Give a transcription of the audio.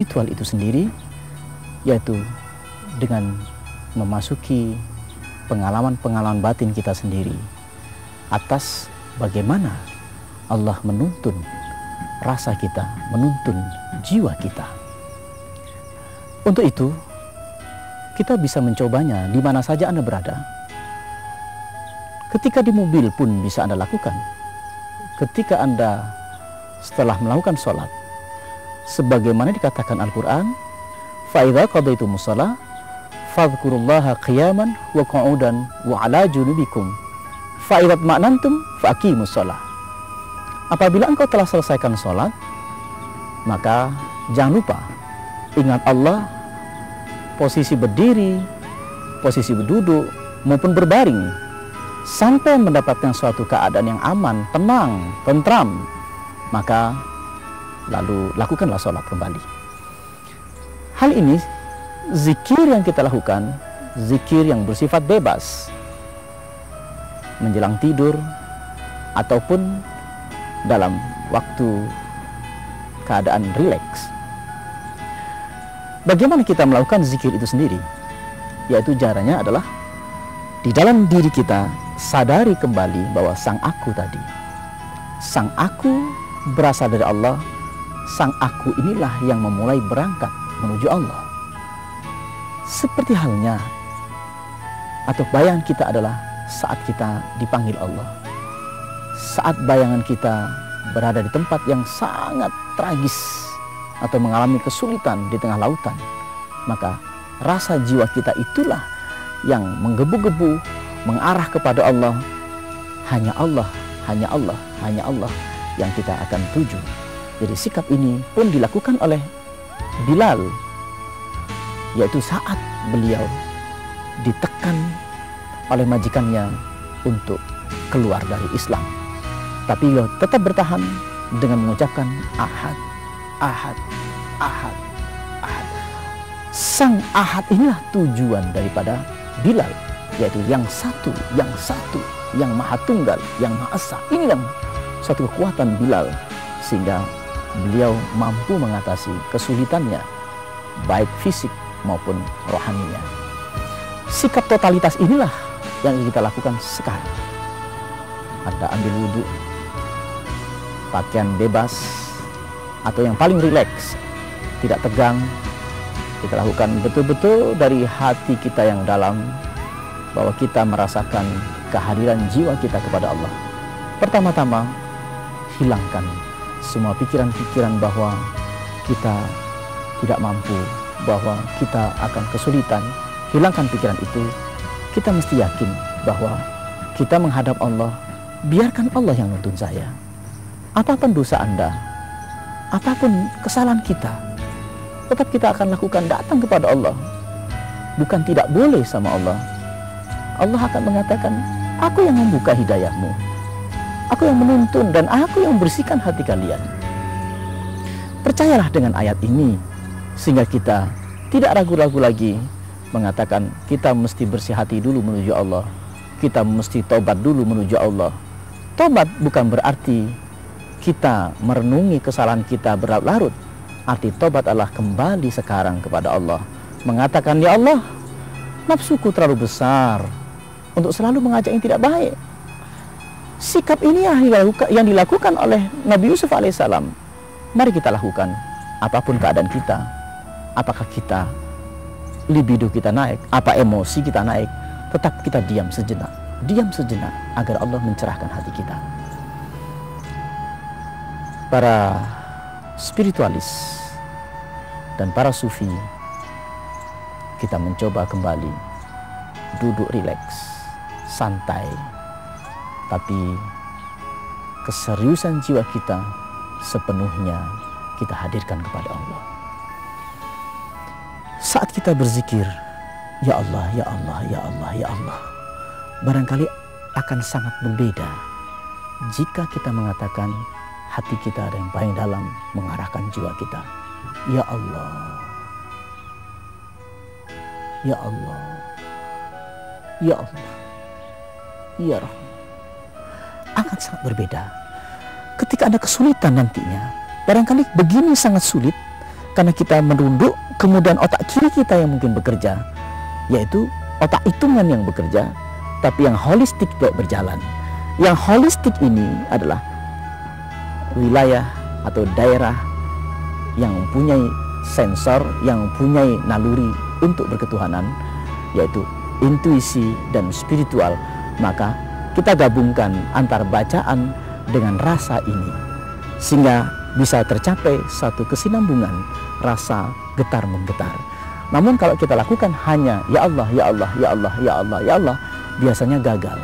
Ritual itu sendiri yaitu dengan memasuki pengalaman-pengalaman batin kita sendiri atas bagaimana Allah menuntun rasa kita, menuntun jiwa kita. Untuk itu, kita bisa mencobanya di mana saja Anda berada. Ketika di mobil pun bisa Anda lakukan. Ketika Anda setelah melakukan sholat, sebagaimana dikatakan Al-Quran, فَإِذَا قَضَيْتُمُ الصَّلَاةَ فَاذْكُرُوا اللَّهَ قِيَامًا وَقُعُودًا وَعَلَى جُنُوبِكُمْ فَإِذَا اطْمَأْنَنْتُمْ فَأَقِيمُوا الصَّلَاةَ. Apabila engkau telah selesaikan sholat, maka jangan lupa ingat Allah, posisi berdiri, posisi berduduk, maupun berbaring, sampai mendapatkan suatu keadaan yang aman, tenang, tentram, maka lalu lakukanlah sholat kembali. Hal ini zikir yang kita lakukan, zikir yang bersifat bebas, menjelang tidur ataupun dalam waktu keadaan rileks. Bagaimana kita melakukan zikir itu sendiri? Yaitu caranya adalah di dalam diri kita sadari kembali bahwa sang aku tadi, sang aku berasal dari Allah. Sang aku inilah yang memulai berangkat menuju Allah. Seperti halnya atau bayangan kita adalah saat kita dipanggil Allah, saat bayangan kita berada di tempat yang sangat tragis atau mengalami kesulitan di tengah lautan, maka rasa jiwa kita itulah yang menggebu-gebu mengarah kepada Allah. Hanya Allah, hanya Allah, hanya Allah yang kita akan tuju. Jadi sikap ini pun dilakukan oleh Bilal, yaitu saat beliau ditekan oleh majikannya untuk keluar dari Islam. Tapi beliau tetap bertahan dengan mengucapkan Ahad, Ahad, Ahad, Ahad. Sang Ahad inilah tujuan daripada Bilal, yaitu yang satu, yang maha tunggal, yang maha esa. Ini yang suatu kekuatan Bilal, sehingga beliau mampu mengatasi kesulitannya, baik fisik maupun rohaninya. Sikap totalitas inilah yang kita lakukan sekarang. Anda ambil wudhu, pakaian bebas, atau yang paling rileks, tidak tegang. Kita lakukan betul-betul dari hati kita yang dalam, bahwa kita merasakan kehadiran jiwa kita kepada Allah. Pertama-tama, hilangkan semua pikiran-pikiran bahwa kita tidak mampu, bahwa kita akan kesulitan. Hilangkan pikiran itu. Kita mesti yakin bahwa kita menghadap Allah. Biarkan Allah yang nuntun saya. Apapun dosa Anda, apapun kesalahan kita, tetap kita akan lakukan, datang kepada Allah. Bukan tidak boleh sama Allah. Allah akan mengatakan, aku yang membuka hidayahmu, aku yang menuntun, dan aku yang membersihkan hati kalian. Percayalah dengan ayat ini, sehingga kita tidak ragu-ragu lagi mengatakan kita mesti bersih hati dulu menuju Allah, kita mesti taubat dulu menuju Allah. Taubat bukan berarti kita merenungi kesalahan kita berlarut-larut. Arti taubat adalah kembali sekarang kepada Allah, mengatakan, ya Allah, nafsuku terlalu besar untuk selalu mengajak yang tidak baik. Sikap ini yang dilakukan oleh Nabi Yusuf alaihissalam. Mari kita lakukan, apapun keadaan kita. Apakah kita libido kita naik, apa emosi kita naik, tetap kita diam sejenak agar Allah mencerahkan hati kita. Para spiritualis dan para sufi, kita mencoba kembali duduk rileks, santai, tapi keseriusan jiwa kita sepenuhnya kita hadirkan kepada Allah. Saat kita berzikir, ya Allah, ya Allah, ya Allah, ya Allah, barangkali akan sangat berbeda jika kita mengatakan hati kita ada yang paling dalam mengarahkan jiwa kita. Ya Allah, ya Allah, ya Allah, ya Rahman. Akan sangat berbeda ketika ada kesulitan nantinya. Barangkali begini sangat sulit, karena kita menunduk, kemudian otak kiri kita yang mungkin bekerja, yaitu otak hitungan yang bekerja, tapi yang holistik tidak berjalan. Yang holistik ini adalah wilayah atau daerah yang mempunyai sensor, yang mempunyai naluri untuk berketuhanan, yaitu intuisi dan spiritual. Maka kita gabungkan antara bacaan dengan rasa ini, sehingga bisa tercapai satu kesinambungan rasa getar menggetar. Namun kalau kita lakukan hanya ya Allah, ya Allah, ya Allah, ya Allah, ya Allah, biasanya gagal.